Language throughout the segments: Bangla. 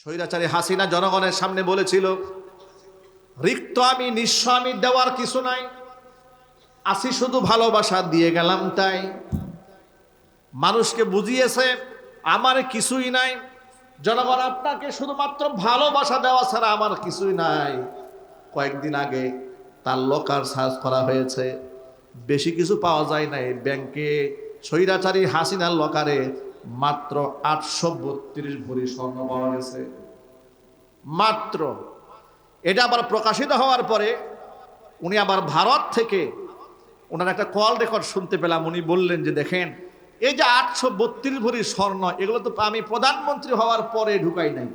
স্বৈরাচারী হাসিনা জনগণের সামনে বলেছিল, রিক্ত আমি নিঃস্ব আমি, দেওয়ার কিছু নাই, আসি শুধু ভালোবাসা, দিয়ে গেলাম তাই। মানুষকে বুঝিয়েছে আমার কিছুই নাই, জনগণ আপনাকে শুধুমাত্র ভালোবাসা দেওয়া ছাড়া আমার কিছুই নাই। কয়েকদিন আগে তার লকার সার্চ করা হয়েছে, বেশি কিছু পাওয়া যায় নাই। ব্যাংকে স্বৈরাচারী হাসিনার লকারে মাত্র 832 ভরি স্বর্ণ পাওয়া গেছে, মাত্র। এটা আবার প্রকাশিত হওয়ার পরে উনি আবার ভারত থেকে ওনার একটা কল রেকর্ড শুনতে পেলাম। উনি বললেন যে দেখেন, এই যে 832 ভরি স্বর্ণ, এগুলো তো আমি প্রধানমন্ত্রী হওয়ার পরে ঢুকাই নাই,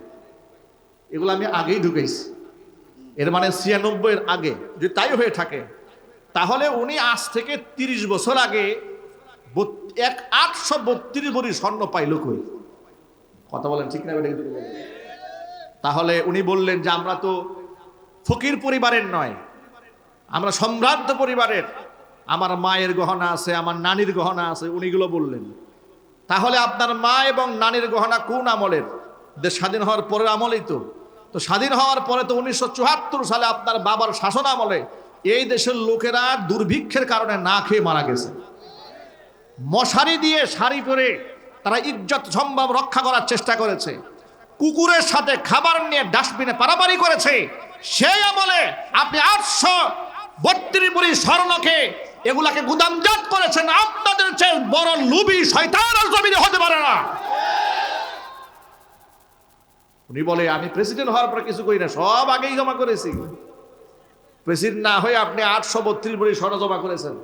এগুলো আমি আগেই ঢুকাইছি। এর মানে 96 আগে। যদি তাই হয়ে থাকে তাহলে উনি আজ থেকে 30 বছর আগে 832 ভরি স্বর্ণ পাইল কই? কথা বলেন ঠিক না? তাহলে উনি বললেন যে আমরা তো ফকির পরিবারের নয়, আমরা সম্ভ্রান্ত পরিবারের, আমার মায়ের গহনা আছে, আমার নানির গহনা আছে, উনিগুলো বললেন। তাহলে আপনার মা এবং নানির গহনা কোন আমলের? দেশ স্বাধীন হওয়ার পরের আমলেই তো। তো স্বাধীন হওয়ার পরে তো 1974 সালে আপনার বাবার শাসন আমলে এই দেশের লোকেরা দুর্ভিক্ষের কারণে না খেয়ে মারা গেছে। মশারি দিয়ে শাড়ি পরে তারা ইজ্জত সম্ভব রক্ষা করার চেষ্টা করেছে, কুকুরের সাথে খাবার নিয়ে ডাস্টবিনে পারাপারি করেছে। সেই আমলে আপনি 832 ভরি স্বর্ণকে এগুলাকে গুদামজাত করেছেন। আপনাদের চেয়ে বড় লুবি শয়তান আর জমিনে হতে পারে না। উনি বলে আমি প্রেসিডেন্ট হওয়ার পর কিছু করি না, সব আগেই জমা করেছি। প্রেসিডেন্ট না হয়ে আপনি 832 ভরি স্বর্ণ জমা করেছেন।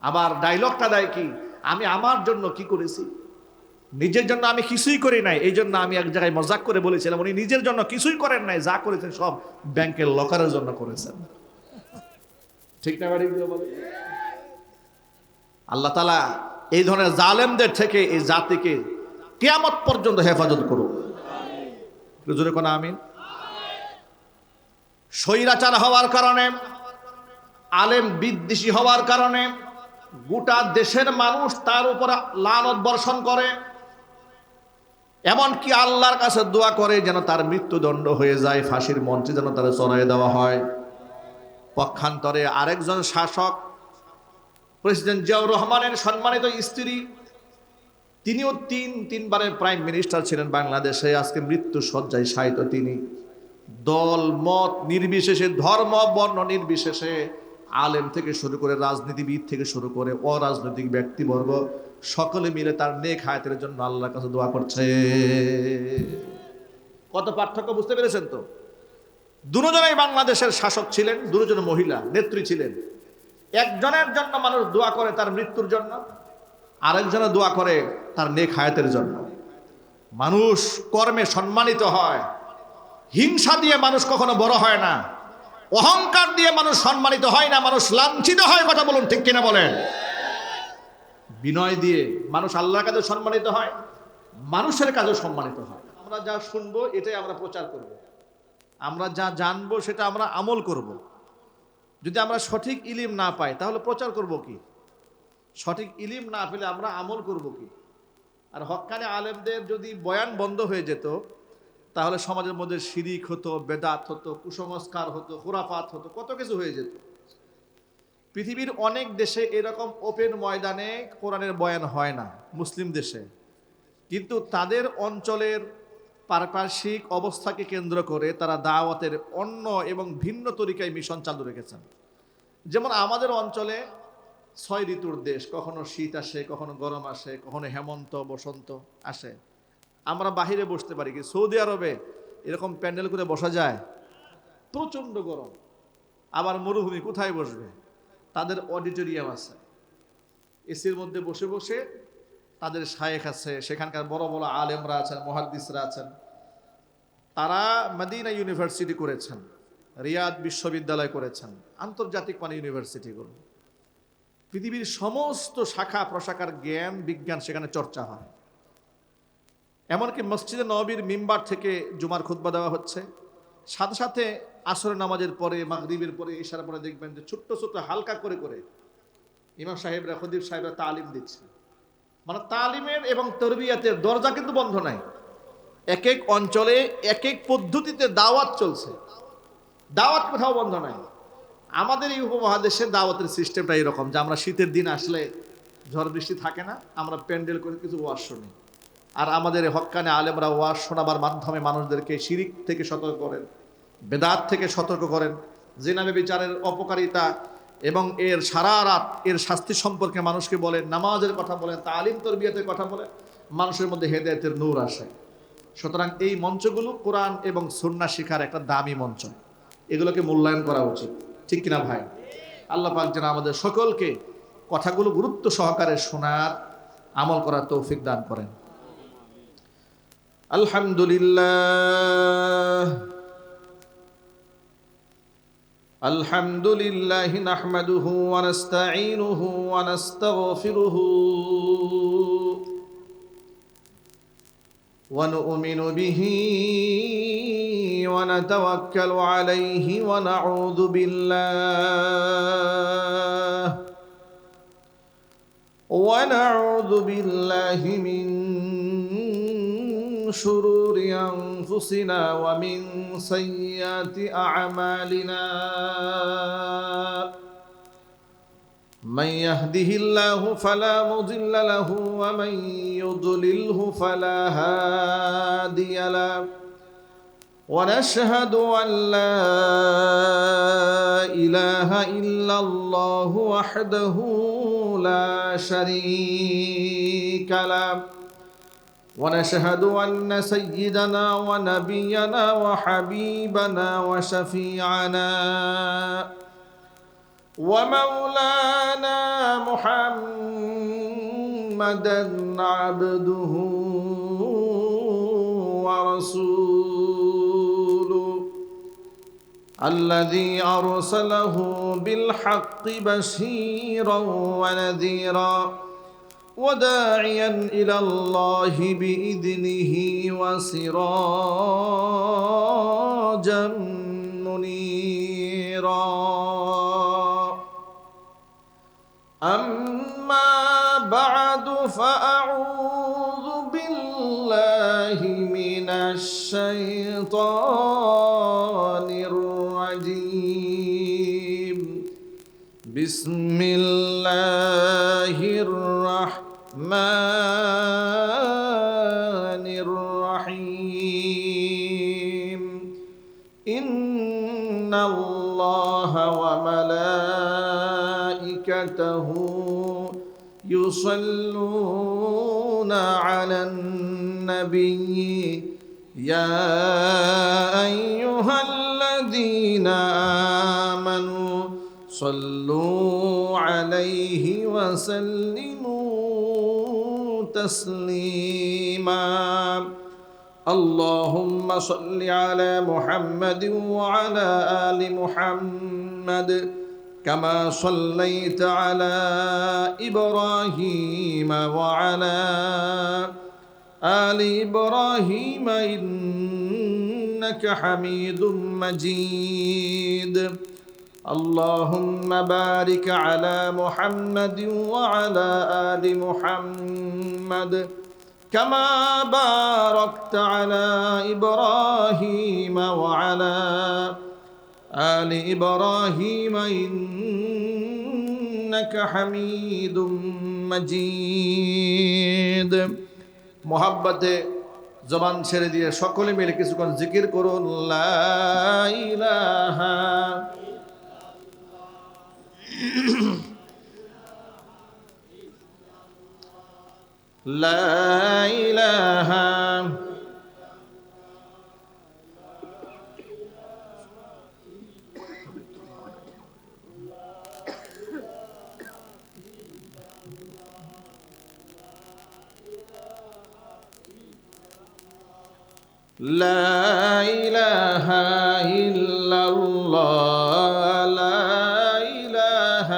আবার ডায়লগটা দেয় কি, আমি আমার জন্য কি করেছি? নিজের জন্য আমি কিছুই করি নাই। এই জন্য আমি এক জায়গায় মজাক করে বলেছিলাম উনি নিজের জন্য কিছুই করেন নাই, যা করেছেন সব ব্যাংকের লকারের জন্য করেছেন। ঠিক না? আল্লাহ তাআলা এই ধরনের জালেমদের থেকে এই জাতিকে কিয়ামত পর্যন্ত হেফাজত করুন। জোরে কোন আমিন। স্বৈরাচার হওয়ার কারণে, আলেম বিদ্বেষী হওয়ার কারণে গোটা দেশের মানুষ তার উপর লানত বর্ষণ করে, এমনকি আল্লাহর কাছে দোয়া করে যেন তার মৃত্যুদণ্ড হয়ে যায়, ফাঁসির মঞ্চে যেন তারা চড়াই দেওয়া হয়। পক্ষান্তরে আরেকজন শাসক, প্রেসিডেন্ট জিয়াউর রহমানের সম্মানিত স্ত্রী, তিনিও তিনবারের প্রাইম মিনিস্টার ছিলেন বাংলাদেশে, আজকে মৃত্যু শয্যায় শায়িত তিনি। দল মত নির্বিশেষে, ধর্ম বর্ণ নির্বিশেষে, আলেম থেকে শুরু করে রাজনীতিবিদ থেকে শুরু করে অরাজনৈতিক ব্যক্তিবর্গ সকলে মিলে তার নেক হায়াতের জন্য আল্লাহর কাছে দোয়া করছে। কত পার্থক্য বুঝতে পেরেছেন তো? দুজনেই বাংলাদেশের শাসক ছিলেন, দুজন মহিলা নেত্রী ছিলেন। একজনের জন্য মানুষ দোয়া করে তার মৃত্যুর জন্য, আরেকজনের দোয়া করে তার নেক হায়াতের জন্য। মানুষ কর্মে সম্মানিত হয়, হিংসা দিয়ে মানুষ কখনো বড় হয় না, অহংকার দিয়ে মানুষ সম্মানিত হয় না, মানুষ লাঞ্ছিত হয়। কথা বলুন ঠিক কিনা বলেন? বিনয় দিয়ে মানুষ আল্লাহর কাছে সম্মানিত হয়, মানুষের কাছেও সম্মানিত হয়। আমরা যা শুনবো এটাই আমরা প্রচার করব, আমরা যা জানবো সেটা আমরা আমল করব। যদি আমরা সঠিক ইলিম না পাই তাহলে প্রচার করব কি? সঠিক ইলিম না পেলে আমরা আমল করব কি? আর হক্কানি আলেমদের যদি বয়ান বন্ধ হয়ে যেত তাহলে সমাজের মধ্যে শিরিক হতো, বেদাত হতো, কুসংস্কার হতো, খুরাফাত হতো, কত কিছু হয়ে যেত। পৃথিবীর অনেক দেশে এরকম ওপেন ময়দানে কোরআনের বয়ান হয় না, মুসলিম দেশে। কিন্তু তাদের অঞ্চলের পারিপার্শ্বিক অবস্থাকে কেন্দ্র করে তারা দাওয়াতের অন্য এবং ভিন্ন তরিকায় মিশন চালু রেখেছেন। যেমন আমাদের অঞ্চলে 6 ঋতুর দেশ, কখনো শীত আসে, কখনো গরম আসে, কখনো হেমন্ত বসন্ত আসে। আমরা বাহিরে বসতে পারি, কি সৌদি আরবে এরকম প্যান্ডেল করে বসা যায়? প্রচণ্ড গরম। আবার মরুভূমি, কোথায় বসবে? তাদের অডিটোরিয়াম আছে, এসির মধ্যে বসে বসে তাদের শায়েখ আছে, সেখানকার বড় বড় আলেমরা আছেন, মুহাদ্দিসরা আছেন। তারা মদিনা ইউনিভার্সিটি করেছেন, রিয়াদ বিশ্ববিদ্যালয় করেছেন, আন্তর্জাতিক মানে ইউনিভার্সিটিগুলো। পৃথিবীর সমস্ত শাখা প্রশাখার জ্ঞান বিজ্ঞান সেখানে চর্চা হয়। এমনকি মসজিদে নববীর মিম্বার থেকে জুমার খুতবা দেওয়া হচ্ছে, সাথে সাথে আসরের নামাজের পরে, মাগরিবের পরে, ইশার পরে দেখবেন যে ছোট্ট ছোট্ট হালকা করে করে ইমাম সাহেবরা, খতিব সাহেবরা তালিম দিচ্ছে। মানে তালিমের এবং তরবিয়াতের দরজা কিন্তু বন্ধ নাই। এক এক অঞ্চলে এক এক পদ্ধতিতে দাওয়াত চলছে, দাওয়াত কোথাও বন্ধ নাই। আমাদের এই উপমহাদেশে দাওয়াতের সিস্টেমটা এরকম যে আমরা শীতের দিন আসলে ঝড় বৃষ্টি থাকে না, আমরা প্যান্ডেল করে কিছু ওয়াজ শুনি, আর আমাদের হক্কানে আলেমরা ওয়াজ শোনাবার মাধ্যমে মানুষদেরকে শিরিক থেকে সতর্ক করেন, বেদাত থেকে সতর্ক করেন, জিনা ব্যভিচারের অপকারিতা এবং এর সারা রাত এর শাস্তি সম্পর্কে মানুষকে বলেন, নামাজের কথা বলেন, তালিম তরবিয়তের কথা বলেন, মানুষের মধ্যে হেদায়েতের নূর আসে। সুতরাং এই মঞ্চগুলো কোরআন এবং সুন্নাহ শিখার একটা দামি মঞ্চ, এগুলোকে মূল্যায়ন করা উচিত, ঠিক কিনা ভাই? আল্লাহ পাক যেন আমাদের সকলকে কথাগুলো গুরুত্ব সহকারে শোনার, আমল করার তৌফিক দান করেন। আলহামদুলিল্লাহ আলহামদুলিল্লাহ নাহমাদুহু ওয়া নাস্তাঈনুহু ওয়া নাস্তাগফিরুহু ওয়া নু'মিনু বিহি ওয়া নাতাওয়াক্কালু আলাইহি ওয়া নাউযু বিল্লাহি মিন شرور أنفسنا ومن سيئات أعمالنا من يهده الله فلا مضل له ومن يضلله فلا هادي له ونشهد أن لا إله إلا الله وحده لا شريك له ونشهد أن سيدنا ونبينا وحبيبنا وشفيعنا ومولانا محمدا عبده ورسوله الذي أرسله بالحق بشيرا ونذيرا وداعيا إلى الله بإذنه وسراجا منيرا أما بعد فأعوذ بالله من الشيطان الرجيم بسم الله الرحمن الرحيم إن الله وملائكته يصلون على النبي يا أيها الذين آمنوا صلوا عليه وسلموا تسليما اللهم صل على محمد وعلى آل محمد كما صليت على إبراهيم وعلى آل إبراهيم إنك حميد مجيد اللهم بارك على محمد وعلى آل محمد كما باركت على إبراهيم وعلى آل إبراهيم إنك حميد مجيد محبته জবান ছেড়ে দিয়ে সকলে মিলে কিছুক্ষণ জিকির করুন লা ইলাহা لا إله لا إله إلا الله لا إله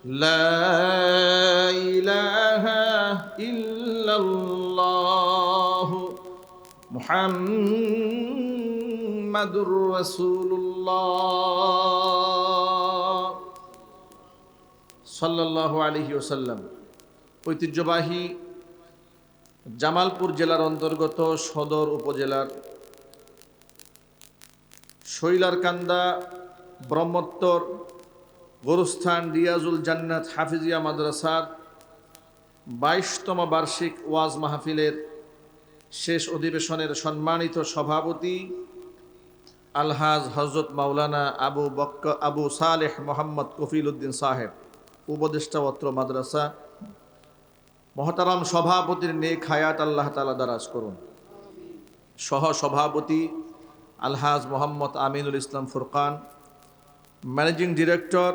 লা ইলাহা ইল্লাল্লাহ মুহাম্মাদুর রাসূলুল্লাহ সাল্লাল্লাহু আলাইহি ওয়াসাল্লাম। ঐতিহ্যবাহী জামালপুর জেলার অন্তর্গত সদর উপজেলার শৈলারকান্দা ব্রহ্মোত্তর গোরস্থান রিয়াজুল জান্নাত হাফিজিয়া মাদ্রাসার 22তম বার্ষিক ওয়াজ মাহফিলের শেষ অধিবেশনের সম্মানিত সভাপতি আলহাজ হযরত মাওলানা আবু সালেহ মোহাম্মদ কফিল উদ্দিন সাহেব, উপদেষ্টা অত্র মাদ্রাসা, মহতারাম সভাপতির নেক হায়াত আল্লাহ তাআলা দারাজ করুন। সহ সভাপতি আলহাজ Mohammad Aminul Islam Furkan, managing director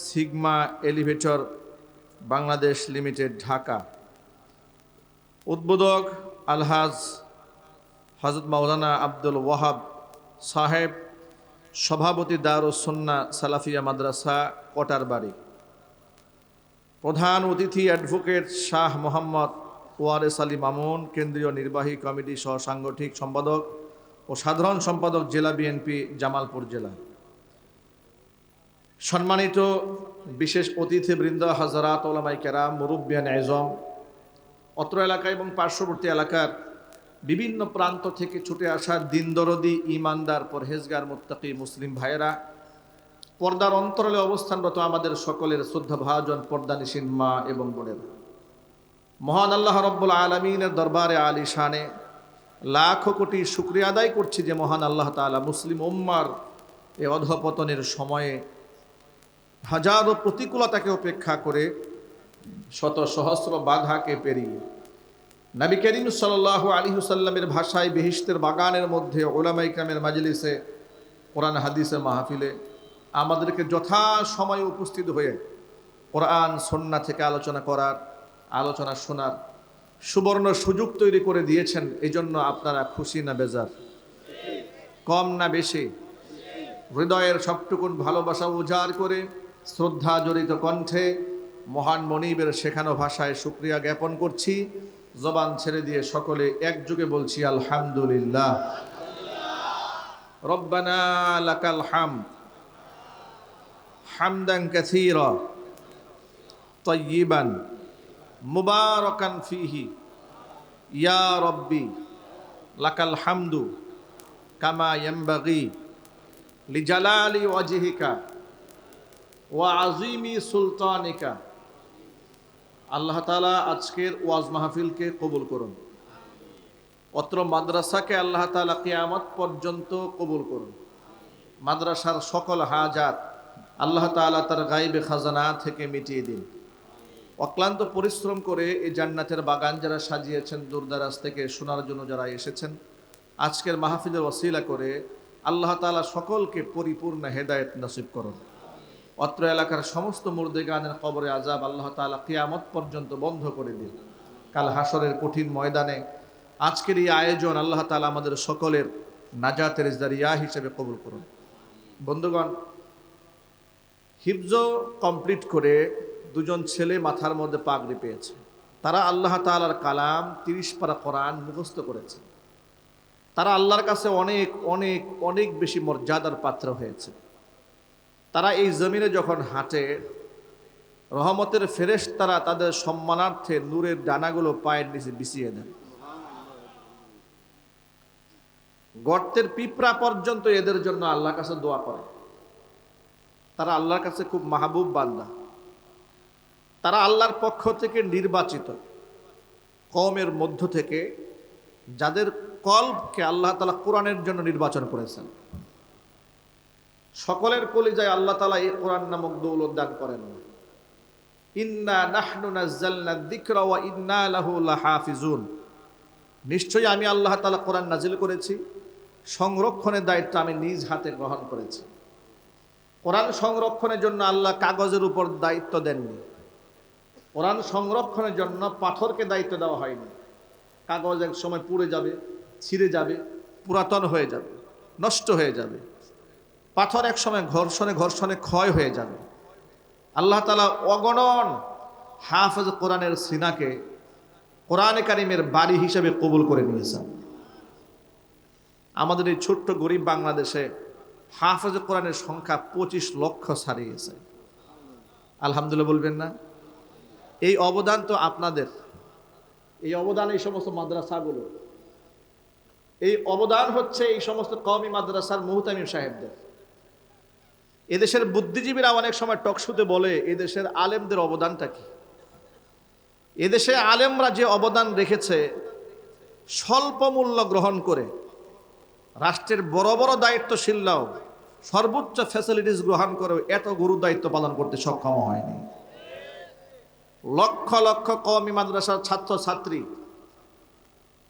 Sigma Elevator Bangladesh limited Dhaka, উদ্বোধক আলহাজ হযরত মাওলানা আব্দুল ওয়াহাব সাহেব, সভাপতি দারুস সুন্নাহ সালাফিয়া মাদ্রাসা কটারবাড়ি, প্রধান অতিথি অ্যাডভোকেট শাহ মোহাম্মদ ওয়ারেস আলী মামুন, কেন্দ্রীয় নির্বাহী কমিটি সহ সাংগঠনিক সম্পাদক ও সাধারণ সম্পাদক জেলা বিএনপি জামালপুর জেলা, সম্মানিত বিশেষ অতিথিবৃন্দ, হাজরাত ওলামায়ে কেরাম, মুরব্বিয়ান আযম, অত্র এলাকা এবং পার্শ্ববর্তী এলাকার বিভিন্ন প্রান্ত থেকে ছুটে আসা দিনদরদি ঈমানদার পরহেজগার মুত্তাকি মুসলিম ভাইয়েরা, পর্দার অন্তরালে অবস্থানরত আমাদের সকলের শ্রদ্ধাভাজন পর্দানিশীন মা এবং বোনেরা, মহান আল্লাহ রব্বুল আলামিনের দরবারে আলিশানে লাখো কোটি শুকরিয়া আদায় করছি যে মহান আল্লাহ তাআলা মুসলিম উম্মার এই অধঃপতনের সময়ে হাজারো প্রতিকূলতাকে উপেক্ষা করে শত সহস্র বাধাকে পেরিয়ে নবী করিম সাল্লাল্লাহু আলাইহি ওয়াসাল্লামের ভাষায় বেহেশতের বাগানের মধ্যে উলামায়ে কেরামের মাজলিসে কোরআন হাদিসের মাহফিলে আমাদেরকে যথা সময়ে উপস্থিত হয়ে কোরআন সুন্নাহ থেকে আলোচনা করার, আলোচনা শোনার সুবর্ণ সুযোগ তৈরি করে দিয়েছেন। এই জন্য আপনারা খুশি না বেজার? কম না বেশি? হৃদয়ের সবটুকুন ভালোবাসা উজাড় করে শ্রদ্ধা জড়িত কণ্ঠে মহান মনিবের শেখানো ভাষায় শুকরিয়া জ্ঞাপন করছি। জবান ছেড়ে দিয়ে সকলে একযোগে বলছি আলহামদুলিল্লাহ। রব্বানা লাকাল হামদ হামদান কাসীরা তাইয়িবান মুবারাকান ফীহি ইয়া রব্বি লাকাল হামদু কামা ইয়ানবাগি লিজালালি ওয়াজহিকা ওয়া আযীমি সুলতানিকা। আল্লাহ তাআলা আজকের ওয়াজ মাহফিলকে কবুল করুন। অত্র মাদ্রাসাকে আল্লাহ তাআলা কিয়ামত পর্যন্ত কবুল করুন। মাদ্রাসার সকল হাজাত আল্লাহ তাআলা তার গায়বে খাজানা থেকে মিটিয়ে দিন। অক্লান্ত পরিশ্রম করে এই জান্নাতের বাগান যারা সাজিয়েছেন, দূরদারাজ থেকে শোনার জন্য যারা এসেছেন, আজকের মাহফিলের ওসিলা করে আল্লাহ তাআলা সকলকে পরিপূর্ণ হেদায়েত নসিব করুন। অত্র এলাকার সমস্ত মুর্দেগানের কবরে আযাব আল্লাহ তাআলা কিয়ামত পর্যন্ত বন্ধ করে দিন। কাল হাসরের কঠিন ময়দানে আজকের এই আয়োজন আল্লাহ তাআলা আমাদের সকলের নাজাতের জারিয়া হিসেবে কবুল করুন। বন্ধুগণ, হিফজ কমপ্লিট করে দুজন ছেলে মাথার মধ্যে পাগড়ি পেয়েছে। তারা আল্লাহ তাআলার কালাম 30 পারা কোরআন মুখস্থ করেছে। তারা আল্লাহর কাছে অনেক অনেক অনেক বেশি মর্যাদার পাত্র হয়েছে। তারা এই জমিনে যখন হাঁটে, রহমতের ফেরেশতারা তাদের সম্মানার্থে নূরের ডানাগুলো পায়ের নিচে বিছিয়ে দেন। গর্তের পিঁপড়া পর্যন্ত এদের জন্য আল্লাহর কাছে দোয়া করে। তারা আল্লাহর কাছে খুব মাহবুব বান্দা। তারা আল্লাহর পক্ষ থেকে নির্বাচিত কওমের মধ্য থেকে, যাদের কলবকে আল্লাহ তাআলা কোরআনের জন্য নির্বাচন করেছেন। সকলের কলিজায় আল্লাহ তাআলা এই কোরআন নামক দৌলত দান করেন। ইন্না নাহনু নাযালনা যিকরা ওয়া ইন্না লাহু লাহাফিজুন। নিশ্চয়ই আমি আল্লাহ তাআলা কোরআন নাজিল করেছি, সংরক্ষণের দায়িত্ব আমি নিজ হাতে গ্রহণ করেছি। কোরআন সংরক্ষণের জন্য আল্লাহ কাগজের উপর দায়িত্ব দেননি। কোরআন সংরক্ষণের জন্য পাথরকে দায়িত্ব দেওয়া হয়নি। কাগজ এক সময় পুড়ে যাবে, ছিঁড়ে যাবে, পুরাতন হয়ে যাবে, নষ্ট হয়ে যাবে। পাথর এক সময় ঘর্ষণে ঘর্ষণে ক্ষয় হয়ে যাবে। আল্লাহ তাআলা অগণন হাফেজ কোরআনের সিনাকে কোরআনে কারিমের বাড়ি হিসেবে কবুল করে নিয়েছেন। আমাদের এই ছোট্ট গরিব বাংলাদেশে হাফেজ কোরআনের সংখ্যা 25 লক্ষ ছাড়িয়েছে। আলহামদুলিল্লাহ বলবেন না? এই অবদান তো আপনাদের, এই অবদান এই সমস্ত মাদ্রাসাগুলো, এই অবদান হচ্ছে এই সমস্ত কওমি মাদ্রাসার মুহতামিম সাহেবদের। এদেশের বুদ্ধিজীবীরা অনেক সময় টকশুতে বলে এদেশের আলেমদের অবদানটা কি। এদেশে আলেমরা যে অবদান রেখেছে, স্বল্প মূল্য গ্রহণ করে রাষ্ট্রের বড় বড় দায়িত্বশীলরাও সর্বোচ্চ ফ্যাসিলিটিস গ্রহণ করেও এত গুরু দায়িত্ব পালন করতে সক্ষম হয়নি। লক্ষ লক্ষ কওমি মাদ্রাসার ছাত্র ছাত্রী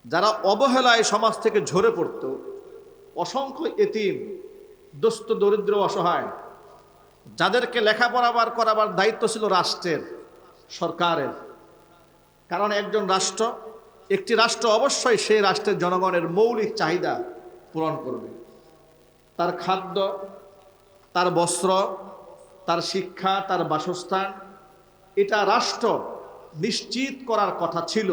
যারা অবহেলায় সমাজ থেকে ঝরে পড়ত, অসংখ্য এতিম, দুস্থ দরিদ্র অসহায়, যাদেরকে লেখাপড়া করাবার দায়িত্ব ছিল রাষ্ট্রের, সরকারের। কারণ একটি রাষ্ট্র অবশ্যই সেই রাষ্ট্রের জনগণের মৌলিক চাহিদা পূরণ করবে। তার খাদ্য, তার বস্ত্র, তার শিক্ষা, তার বাসস্থান, এটা রাষ্ট্র নিশ্চিত করার কথা ছিল।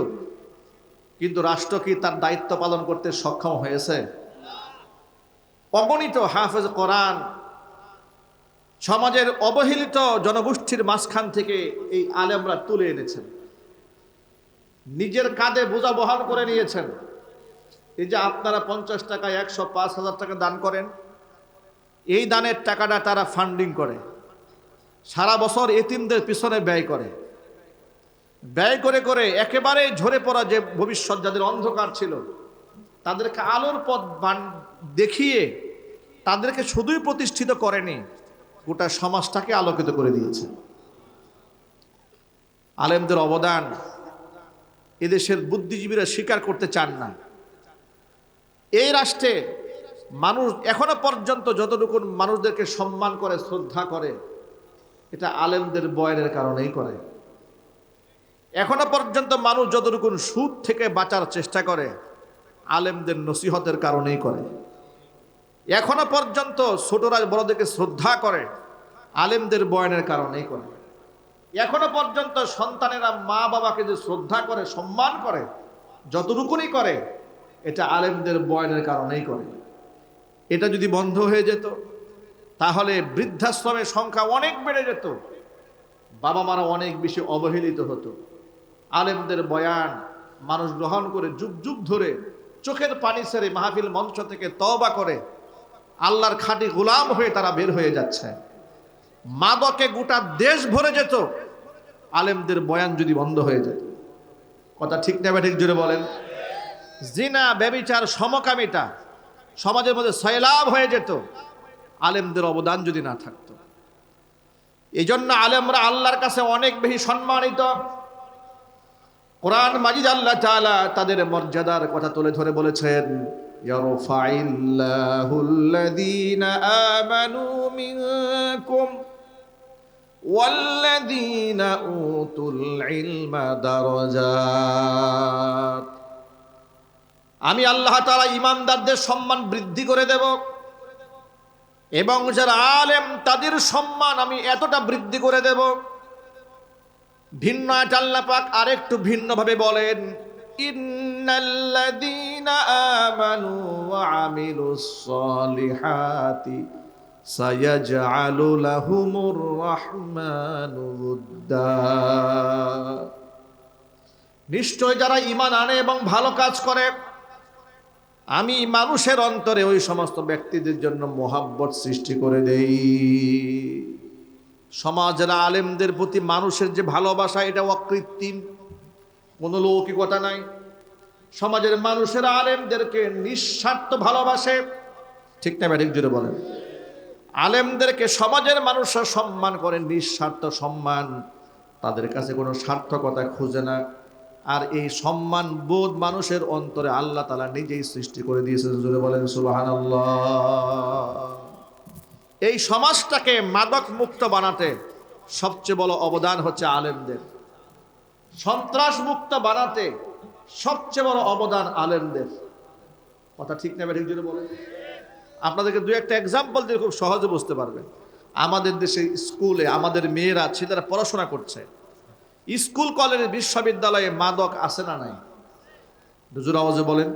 কিন্তু রাষ্ট্র কি তার দায়িত্ব পালন করতে সক্ষম হয়েছে? অগণিত হাফেজ কোরআন সমাজের অবহেলিত জনগোষ্ঠীর মাঝখান থেকে এই আলেমরা তুলে এনেছেন, নিজের কাঁধে বোঝা বহন করে নিয়েছেন। এই যে আপনারা 50 টাকা, 100, 5,000 টাকা দান করেন, এই দানের টাকাটা তারা ফান্ডিং করে, সারা বছর এতিমদের পিছনে ব্যয় করে করে একেবারে ঝরে পড়া যে ভবিষ্যৎ, যাদের অন্ধকার ছিল, তাদেরকে আলোর পথ দেখিয়ে তাদেরকে শুধুই প্রতিষ্ঠিত করেনি, গোটা সমাজটাকে আলোকিত করে দিয়েছে। আলেমদের অবদান এদেশের বুদ্ধিজীবীরা স্বীকার করতে চান না। এই রাষ্ট্রে মানুষ এখনো পর্যন্ত যতটুকু মানুষদেরকে সম্মান করে, শ্রদ্ধা করে, এটা আলেমদের বয়ানের কারণেই করে। এখনো পর্যন্ত মানুষ যতটুকু সুদ থেকে বাঁচার চেষ্টা করে, আলেমদের নসিহতের কারণেই করে। এখনো পর্যন্ত ছোটরা বড়দেরকে শ্রদ্ধা করে, আলেমদের বয়ানের কারণেই করে। এখনো পর্যন্ত সন্তানেরা মা বাবাকে যে শ্রদ্ধা করে, সম্মান করে, যতটুকুনি করে, এটা আলেমদের বয়ানের কারণেই করে। এটা যদি বন্ধ হয়ে যেত তাহলে বৃদ্ধাশ্রমের সংখ্যা অনেক বেড়ে যেত, বাবা মারা অনেক বেশি অবহেলিত হতো। আলেমদের বয়ান মানুষ গ্রহণ করে যুগ যুগ ধরে চোখের পানি ছেড়ে মাহফিল মঞ্চ থেকে তওবা করে আল্লাহর খাঁটি গোলাম হয়ে তারা বের হয়ে যাচ্ছে। মাদকে গোটা দেশ ভরে যেত আলেমদের বয়ান যদি বন্ধ হয়ে যেত। কথা ঠিক না ঠিক জোরে বলেন? জিনা, ব্যভিচার, সমকামিতা সমাজের মধ্যে সয়লাভ হয়ে যেত আলেমদের অবদান যদি না থাকতো। এই জন্য আলেমরা আল্লাহর কাছে অনেক বেশি সম্মানিত। কোরআন মাজিদ আল্লাহ তাআলা তাদের মর্যাদার কথা তুলে ধরে বলেছেন, ইয়ারফাইল্লাহুল্লাযীনা আমানু মিনকুম ওয়াল্লাযীনা উতুল ইলমা দারাজাত। আমি আল্লাহ তাআলা ঈমানদারদের সম্মান বৃদ্ধি করে দেব এবং যারা আলেম তাদের সম্মান আমি এতটা বৃদ্ধি করে দেব। ভিন্ন আয়াত আল্লাহ পাক আরেকটু ভিন্নভাবে বলেন, ইন্নাল্লাযীনা আমানু ওয়া আমিলুস সলিহাতি সায়াজআলু লাহুমুর রাহমানু উদ্দা। নিশ্চয় যারা ঈমান আনে এবং ভালো কাজ করে, আমি মানুষের অন্তরে ওই সমস্ত ব্যক্তিদের জন্য মোহাব্বত সৃষ্টি করে দেই। সমাজের আলেমদের প্রতি মানুষের যে ভালোবাসা, এটা অকৃত্রিম, কোনো লৌকিকতা নাই। সমাজের মানুষের আলেমদেরকে নিঃস্বার্থ ভালোবাসে, ঠিক না ঠিক জুড়ে বলেন? আলেমদেরকে সমাজের মানুষরা সম্মান করে, নিঃস্বার্থ সম্মান, তাদের কাছে কোনো সার্থকতা খুঁজে না। আর এই সম্মান বোধ মানুষের অন্তরে আল্লাহ তাআলা নিজেই সৃষ্টি করে দিয়েছেন। জোরে বলেন সুবহানাল্লাহ। এই সমাজটাকে মাদক মুক্ত বানাতে সবচেয়ে বড় অবদান হচ্ছে আলেমদের। সন্ত্রাস মুক্ত বানাতে সবচেয়ে বড় অবদান আলেমদের। কথা ঠিক না ঠিক জোরে বলেন? আপনাদেরকে দুই একটা এক্সাম্পল দিয়ে খুব সহজে বুঝতে পারবেন। আমাদের দেশে স্কুলে আমাদের মেয়েরা ছেলেরা পড়াশোনা করছে, স্কুল কলেজ বিশ্ববিদ্যালয়ে মাদক আছে না নাই? হুজুর আওয়াজে বলেন।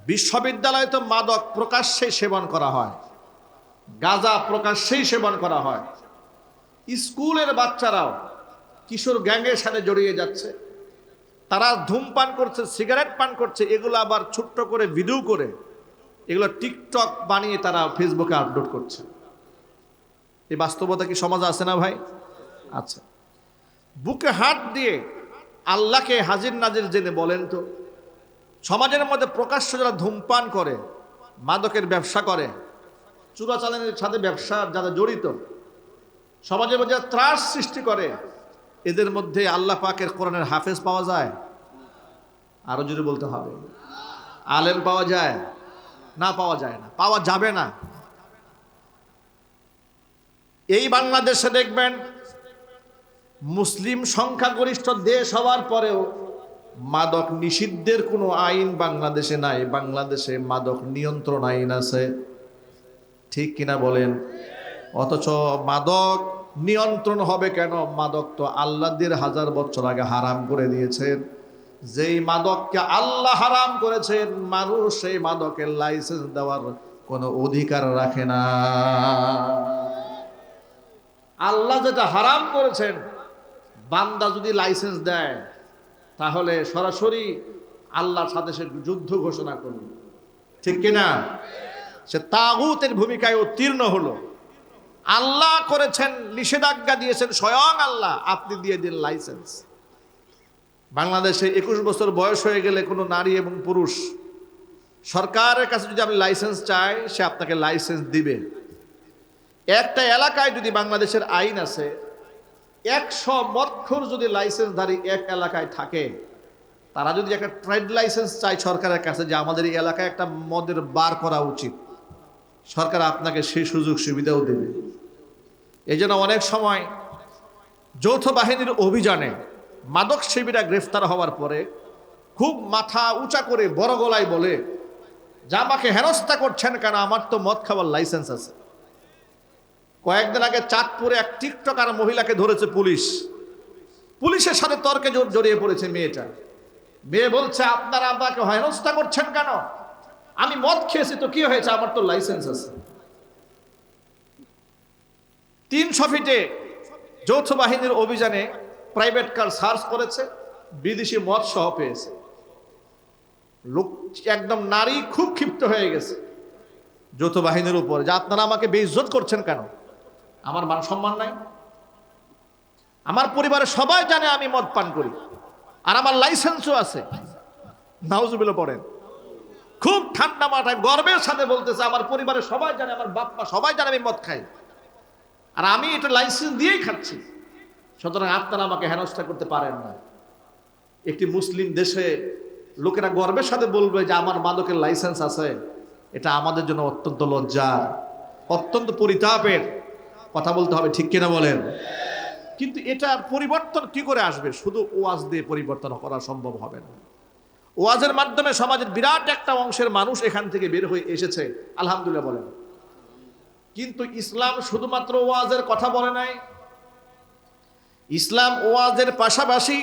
বিশ্ববিদ্যালয়ে তো মাদক প্রকাশ্যেই সেবন করা হয়, গাঁজা প্রকাশ্যেই সেবন করা হয়। স্কুলের বাচ্চারাও কিশোর গ্যাংয়ের সাথে জড়িয়ে যাচ্ছে, তারা ধূমপান করছে, সিগারেট পান করছে, এগুলো আবার ছোট্ট করে ভিডিও করে এগুলো টিকটক বানিয়ে তারা ফেসবুকে আপলোড করছে। এই বাস্তবতা কি সমাজে আছে না ভাই? আচ্ছা, বুকে হাত দিয়ে আল্লাহকে হাজির নাজির জেনে বলেন তো, সমাজের মধ্যে প্রকাশ্য যারা ধূমপান করে, মাদকের ব্যবসা করে, চোরাচালানের সাথে ব্যবসা যারা জড়িত, সমাজের মধ্যে ত্রাস সৃষ্টি করে, এদের মধ্যে আল্লাহ পাকের কোরআনের হাফেজ পাওয়া যায়? আরো জোরে বলতে হবে। আলেম পাওয়া যায় না? পাওয়া যায় না, পাওয়া যাবে না। এই বাংলাদেশে দেখবেন মুসলিম সংখ্যাগরিষ্ঠ দেশ হওয়ার পরেও মাদক নিষিদ্ধের কোনো আইন বাংলাদেশে নাই। বাংলাদেশে মাদক নিয়ন্ত্রণ আইন আছে, ঠিক কিনা বলেন? অথচ মাদক নিয়ন্ত্রণ হবে কেন? মাদক তো আল্লাহ 1000 বছর আগে হারাম করে দিয়েছেন। যেই মাদককে আল্লাহ হারাম করেছেন, মানুষ সেই মাদকের লাইসেন্স দেওয়ার কোনো অধিকার রাখে না। আল্লাহ যেটা হারাম করেছেন, বান্দা যদি লাইসেন্স দেয় তাহলে সরাসরি আল্লাহর সাথে সে যুদ্ধ ঘোষণা করল, ঠিক কিনা? সে তাগুতের ভূমিকায় উত্তীর্ণ হলো। আল্লাহ করেছেন, নিষেধাজ্ঞা দিয়েছেন স্বয়ং আল্লাহ, আপনি দিয়ে দিন লাইসেন্স। বাংলাদেশে 21 বছর বয়স হয়ে গেলে কোনো নারী এবং পুরুষ সরকারের কাছে যদি আপনি লাইসেন্স চাই, সে আপনাকে লাইসেন্স দিবে। একটা এলাকায় যদি বাংলাদেশের আইন আছে, 100 মদখোর যদি লাইসেন্সধারী এক এলাকায় থাকে, তারা যদি একটা ট্রেড লাইসেন্স চায় সরকারের কাছে যে আমাদের এই এলাকায় একটা মদের বার করা উচিত, সরকার আপনাকে সেই সুযোগ সুবিধাও দেবে। এই জন্য অনেক সময় যৌথ বাহিনীর অভিযানে মাদক সেবীরা গ্রেফতার হওয়ার পরে খুব মাথা উঁচা করে বড় গলায় বলে যে আমাকে হেনস্থা করছেন কেন, আমার তো মদ খাওয়ার লাইসেন্স আছে। কয়েকদিন আগে চাঁদপুরে এক টিকটকার মহিলাকে ধরেছে পুলিশ, পুলিশের সাথে তর্কে জড়িয়ে পড়েছে মেয়েটা। মেয়ে বলছে আপনারা আমাকে হেনস্থা করছেন কেন, আমি মদ খেয়েছি তো কি হয়েছে, আমার তো লাইসেন্স আছে। 300 ফিটে যৌথ বাহিনীর অভিযানে প্রাইভেট কার সার্চ করেছে, বিদেশি মদ সহ পেয়েছে। লোক একদম নারী খুব ক্ষিপ্ত হয়ে গেছে যৌথ বাহিনীর উপর, যে আপনারা আমাকে বেইজ্জত করছেন কেন, আমার মান সম্মান নাই? আমার পরিবারের সবাই জানে আমি মদ পান করি, আর আমার লাইসেন্সও আছে। নাউজুবিল্লাহ পড়েন। খুব ঠান্ডা মাথায় গর্বের সাথে বলতেছে আমার পরিবারের সবাই জানে, আমার বাপ মা সবাই জানে আমি মদ খাই, আর আমি এটা লাইসেন্স দিয়েই খাচ্ছি, সুতরাং আপনারা আমাকে হেনস্থা করতে পারেন না। একটি মুসলিম দেশে লোকেরা গর্বের সাথে বলবে যে আমার মাদকের লাইসেন্স আছে, এটা আমাদের জন্য অত্যন্ত লজ্জার, অত্যন্ত পরিতাপের কথা বলতে হবে, ঠিক কিনা বলেন? কিন্তু এটা পরিবর্তন কি করে আসবে? শুধু ওয়াজ দিয়ে পরিবর্তন করা সম্ভব হবে না। ওয়াজের মাধ্যমে সমাজের বিরাট একটা অংশের মানুষ এখান থেকে বের হয়ে এসেছে, আলহামদুলিল্লাহ বলেন। কিন্তু ইসলাম শুধুমাত্র ওয়াজের কথা বলে নাই। ইসলাম ওয়াজের পাশাপাশি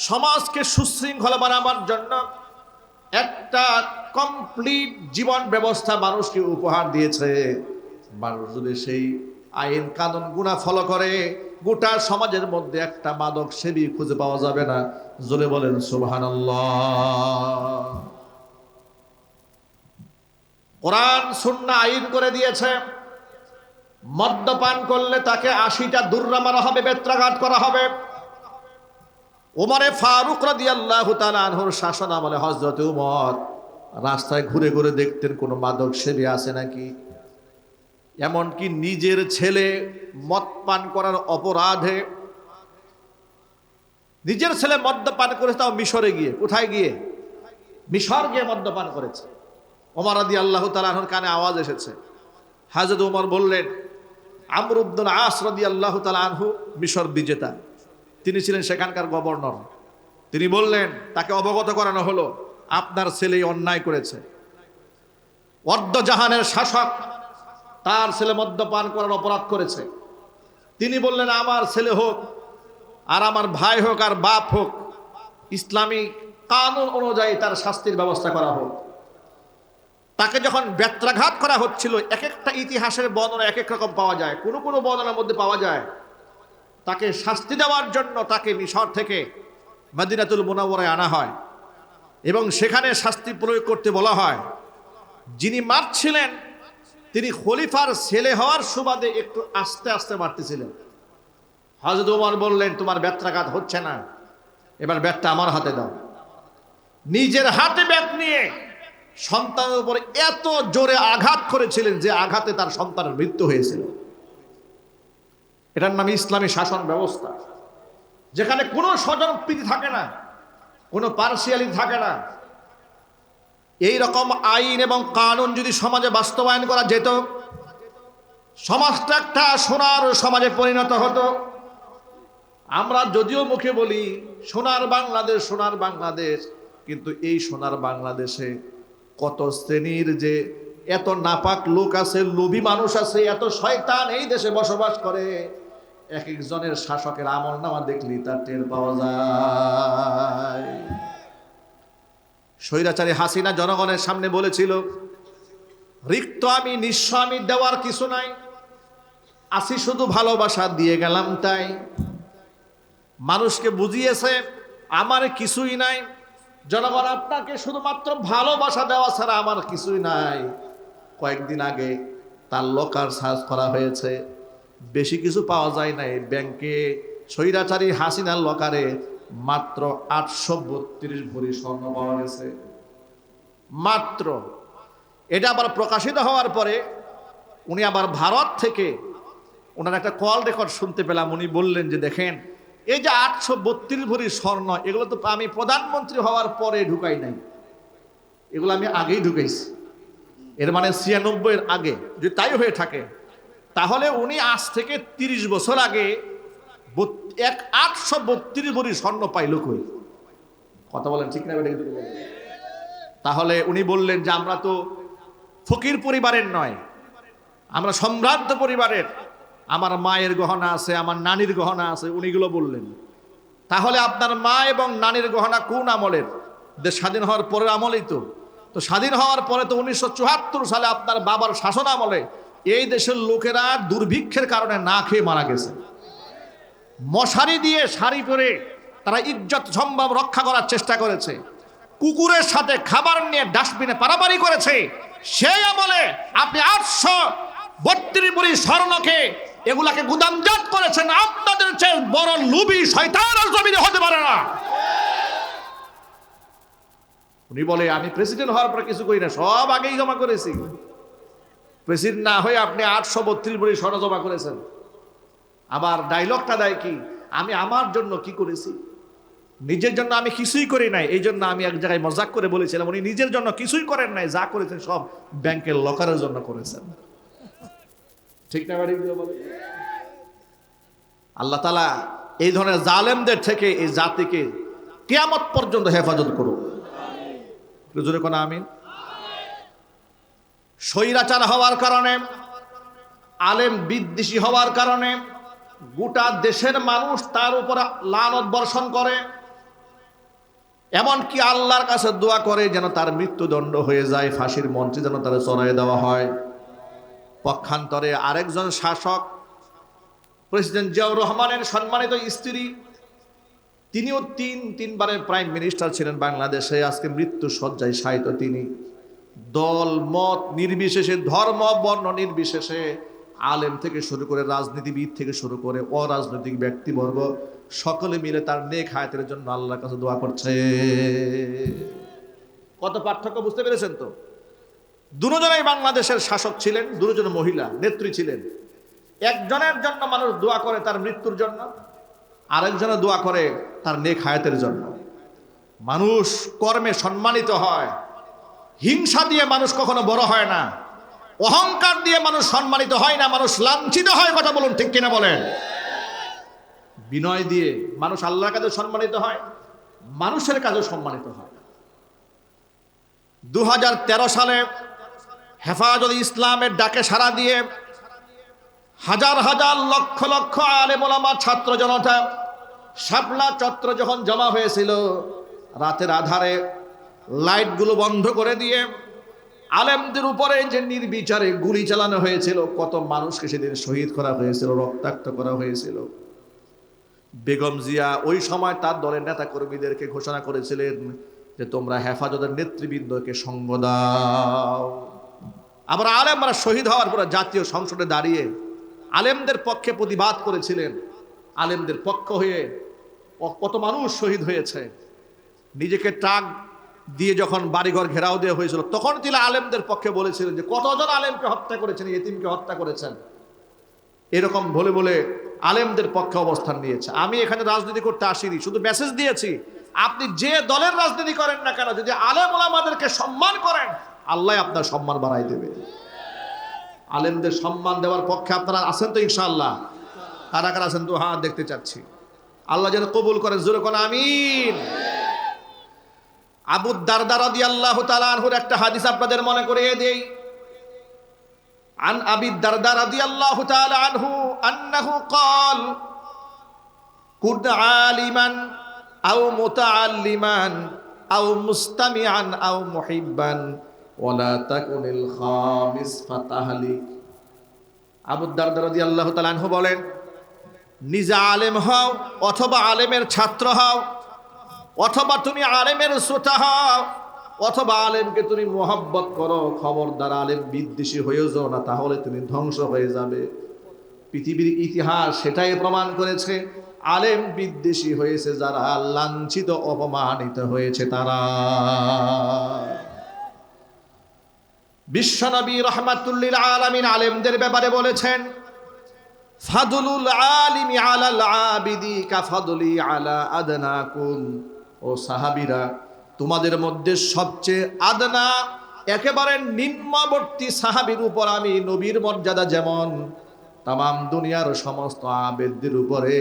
সমাজকে সুশৃঙ্খলা বানাবার জন্য একটা কমপ্লিট জীবন ব্যবস্থা মানুষকে উপহার দিয়েছে। মানুষ যদি সেই আইন কানুন গুণা ফলো করে, গোটা সমাজের মধ্যে একটা মাদক সেবী খুঁজে পাওয়া যাবে না। জোরে বলেন সুবহানাল্লাহ। কোরআন সুন্নাহ আইন করে দিয়েছে, মদ্যপান করলে তাকে 80টা দুর্রা মারা হবে, বেত্রাঘাত করা হবে। ওমরে ফারুক রাদিয়াল্লাহু তাআলা আনহুর শাসন আমলে হযরত ওমর রাস্তায় ঘুরে ঘুরে দেখতেন কোনো মাদক সেবী আছে নাকি। এমনকি নিজের ছেলে মদ পান করার অপরাধে, নিজের ছেলে মদ্যপান করেছে, তাও মিশরে গিয়ে। কোথায় গিয়ে? মিশর গিয়ে মদ্যপান করেছে। ওমর রাদিয়াল্লাহু তাআলা আনহুর কানে আওয়াজ এসেছে। হযরত ওমর বললেন, আমর ইবনুল আস রাদিয়াল্লাহু তাআলা আনহু মিশর বিজেতা, তিনি ছিলেন সেখানকার গভর্নর। তিনি বললেন, তাকে অবগত করানো হলো আপনার ছেলে অন্যায় করেছে। অর্ধ জাহানের শাসক তার ছেলে মদ্যপান করার অপরাধ করেছে। তিনি বললেন আমার ছেলে হোক আর আমার ভাই হোক আর বাপ হোক, ইসলামী কানুন অনুযায়ী তার শাস্তির ব্যবস্থা করা হোক। তাকে যখন বেত্রাঘাত করা হচ্ছিল, এক একটা ইতিহাসের বর্ণনা এক এক রকম পাওয়া যায়। কোনো কোনো বর্ণনার মধ্যে পাওয়া যায় তাকে শাস্তি দেওয়ার জন্য তাকে মিশর থেকে মদিনাতুল মুনাওয়ারায় আনা হয় এবং সেখানে শাস্তি প্রয়োগ করতে বলা হয়। যিনি মারছিলেন তিনি খলিফার ছেলে হওয়ার সুবাদে একটু আস্তে আস্তে মারতেছিলেন। হযরত ওমর বললেন তোমার বেত্রাঘাত হচ্ছে না, এবার ব্যাটটা আমার হাতে দাও। নিজের হাতে ব্যাট নিয়ে সন্তানের উপর এত জোরে আঘাত করেছিলেন যে আঘাতে তার সন্তানের মৃত্যু হয়েছিল। এটার নাম ইসলামী শাসন ব্যবস্থা, যেখানে কোনো স্বজনপ্রীতি থাকে না, কোনো পার্সিয়ালিটি থাকে না। এই রকম আইন এবং কানুন যদি সমাজে বাস্তবায়ন করা যেত, সমাজটা একটা সোনার সমাজে পরিণত হতো। আমরা যদিও মুখে বলি সোনার বাংলাদেশ, সোনার বাংলাদেশ, কিন্তু এই সোনার বাংলাদেশে কত শ্রেণীর যে এত নাপাক লোক আছে, লোভী মানুষ আছে, এত শয়তান এই দেশে বসবাস করে। এক একজনের শাসকের আমলনামা দেখলি তার টের পাওয়া যায়। স্বৈরাচারী হাসিনা জনগণের সামনে বলেছিল রিক্ত আমি, নিঃস্ব আমি, দেওয়ার কিছু নাই, আসি শুধু ভালোবাসা, দিয়ে গেলাম তাই। মানুষকে বুঝিয়েছে আমার কিছুই নাই, জনগণ আপনাকে শুধুমাত্র ভালোবাসা দেওয়া ছাড়া আমার কিছুই নাই। কয়েকদিন আগে তার লকার সার্চ করা হয়েছে, বেশি কিছু পাওয়া যায় নাই। ব্যাংকে স্বৈরাচারী হাসিনার লকারে মাত্র 832 ভরি স্বর্ণ পাওয়া গেছে, মাত্র। এটা আবার প্রকাশিত হওয়ার পরে উনি আবার ভারত থেকে ওনার একটা কল রেকর্ড শুনতে পেলাম। উনি বললেন যে দেখেন এই যে 832 ভরি স্বর্ণ, এগুলো তো আমি প্রধানমন্ত্রী হওয়ার পরে ঢুকাই নাই, এগুলো আমি আগেই ঢুকাইছি। এর মানে 96 আগে যদি তাই হয়ে থাকে, তাহলে উনি আজ থেকে 30 বছর আগে 832 ভরি স্বর্ণ পাইল কই? কথা বলেন ঠিক না? তাহলে উনি বললেন যে আমরা তো ফকির পরিবারের নয়, আমরা সম্ভ্রান্ত পরিবারের, আমার মায়ের গহনা আছে, আমার নানির গহনা আছে, উনিগুলো বললেন। তাহলে আপনার মা এবং নানির গহনা কোন আমলের? দেশ স্বাধীন হওয়ার পরের আমলেই তো। তো স্বাধীন হওয়ার পরে তো 1974 সালে আপনার বাবার শাসন আমলে এই দেশের লোকেরা দুর্ভিক্ষের কারণে না খেয়ে মারা গেছে। মশারি দিয়ে শাড়ি পরে তারা ইজ্জত সম্ভব রক্ষা করার চেষ্টা করেছে, কুকুরের সাথে খাবার নিয়ে ডাস্টবিনে পারাপারি করেছে। সেই আমলে আপনি 832 ভরি স্বর্ণকে এগুলাকে গুদামজাত করেছেন। আপনাদের চেয়ে বড় লোভী শয়তান আর জমিনে হতে পারে না। উনি বলে আমি প্রেসিডেন্ট হওয়ার পর কিছু করি না, সব আগেই জমা করেছি। প্রেসিডেন্ট না হয়ে আপনি 832 ভরি স্বর্ণ জমা করেছেন। আবার ডায়লগটা দেয় কি, আমি আমার জন্য কি করেছি? নিজের জন্য আমি কিছুই করি নাই। এই জন্য আমি এক জায়গায় মজাক করে বলেছিলাম উনি নিজের জন্য কিছুই করেন নাই, যা করেছেন সব ব্যাংকের লকারের জন্য করেছেন। ঠিক না? আল্লাহ তাআলা এই ধরনের জালেমদের থেকে এই জাতিকে কিয়ামত পর্যন্ত হেফাজত করুন। জোরে কোন আমিন। স্বৈরাচার হওয়ার কারণে, আলেম বিদ্বেষী হওয়ার কারণে গোটা দেশের মানুষ তার উপর লানত বর্ষণ করে, এমনকি আল্লাহর কাছে দোয়া করে যেন তার মৃত্যুদণ্ড হয়ে যায়, ফাঁসির মঞ্চে যেন তারা চড়াই দেওয়া হয়। পক্ষান্তরে আরেকজন শাসক প্রেসিডেন্ট জিয়াউর রহমানের সম্মানিত স্ত্রী, তিনিও তিনবারের প্রাইম মিনিস্টার ছিলেন বাংলাদেশে, আজকে মৃত্যু শয্যায় শায়িত তিনি। দল মত নির্বিশেষে, ধর্ম বর্ণ নির্বিশেষে, আলেম থেকে শুরু করে রাজনীতিবিদ থেকে শুরু করে অরাজনৈতিক ব্যক্তিবর্গ সকলে মিলে তার নেক হায়াতের জন্য আল্লাহর কাছে দোয়া করছে। কত পার্থক্য বুঝতে পেরেছেন তো? দুজনেই বাংলাদেশের শাসক ছিলেন, দুজন মহিলা নেত্রী ছিলেন। একজনের জন্য মানুষ দোয়া করে তার মৃত্যুর জন্য, আরেকজনে দোয়া করে তার নেক হায়াতের জন্য। মানুষ কর্মে সম্মানিত হয়, হিংসা দিয়ে মানুষ কখনো বড় হয় না, অহংকার দিয়ে মানুষ সম্মানিত হয় না, মানুষ লাঞ্ছিত হয়। কথা বলুন ঠিক কিনা বলেন? বিনয় দিয়ে মানুষ আল্লাহর কাছে সম্মানিত হয়, মানুষের কাছে সম্মানিত হয়। 2013 সালে হেফাজত ইসলামের ডাকে সাড়া দিয়ে হাজার হাজার লক্ষ লক্ষ আলেম ওলামা ছাত্র জনতা শাপলা চত্বর যখন জমা হয়েছিল, রাতের আধারে লাইটগুলো বন্ধ করে দিয়ে আলেমদের উপরে যে নির্বিচারে গুলি চালানো হয়েছিল, কত মানুষকে সেদিন শহীদ করা হয়েছিল, রক্তাক্ত করা হয়েছিল। বেগম জিয়া ওই সময় তার দলের নেতা কর্মীদেরকে ঘোষণা করেছিলেন যে তোমরা হেফাজতের নেতৃবৃন্দকে সঙ্গ দাও। আবার আলেমরা শহীদ হওয়ার পর জাতীয় সংসদে দাঁড়িয়ে আলেমদের পক্ষে প্রতিবাদ করেছিলেন। আলেমদের পক্ষ হয়ে কত মানুষ শহীদ হয়েছে। নিজেকে ট্রাক দিয়ে যখন বাড়িঘর ঘেরাও দেওয়া হয়েছিল, তখন তিনি আলেমদের পক্ষে বলেছিলেন যে কতজন আলেমকে হত্যা করেছেন, এতিমকে হত্যা করেছেন, এরকম বলে বলে আলেমদের পক্ষে অবস্থান নিয়েছে। আমি এখানে রাজনীতি করতে আসিনি, শুধু মেসেজ দিয়েছি, আপনি যে দলের রাজনীতি করেন না কেন, যদি আলেম ওলামাদেরকে সম্মান করেন, আল্লাহ আপনার সম্মান বাড়াই দেবে। আলেমদের সম্মান দেওয়ার পক্ষে আপনারা আছেন তো ইনশাআল্লাহ? কারা কারা আছেন তো হাত দেখতে চাচ্ছি। আল্লাহ যেন কবুল করেন, জোরে কোন আমিন। আবু দারদা রাদিয়াল্লাহু তাআলা আনহুর একটা হাদিস আপনাদের মনে করিয়ে দেই। আন আবি দারদা রাদিয়াল্লাহু তাআলা আনহু আন্নাহু ক্বাল কুন আলিমান আও মুতাআল্লিমান আও মুস্তামিআন আও মুহিব্বান ওয়ালা তাকুনিল খামিস ফাতাহলিক। আবু দারদা রাদিয়াল্লাহু তাআলা আনহু বলেন, নিজে আলেম হও অথবা আলেমের ছাত্র হও, অথবা তুমি আলেমের শ্রোতা হও, অথবা আলেমকে তুমি মোহাব্বত করো, খবরদার আলেম বিদ্বেষী হয়েও যাও না, তাহলে তুমি ধ্বংস হয়ে যাবে। পৃথিবীর ইতিহাস সেটাই প্রমাণ করেছে, আলেম বিদ্বেষী হয়েছে যারা, লাঞ্ছিত অপমানিত হয়েছে তারা। বিশ্বনবী রাহমাতুল্লিল আলামিন আলেমদের ব্যাপারে বলেছেন, ফাদলুল আলিমি আলাল আবিদি কাফাদলি আলা আদনাকুম। ও সাহাবীরা, তোমাদের মধ্যে সবচেয়ে আদনা, একেবারে নিম্নবর্তী সাহাবীর উপর আমি নবীর মর্যাদা যেমন তামাম দুনিয়ার সমস্ত আবেদদের উপরে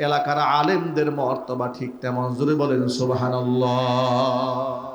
এলাকার আলেমদের মর্তবা ঠিক তেমন। জোরে বলেন সুবহানাল্লাহ।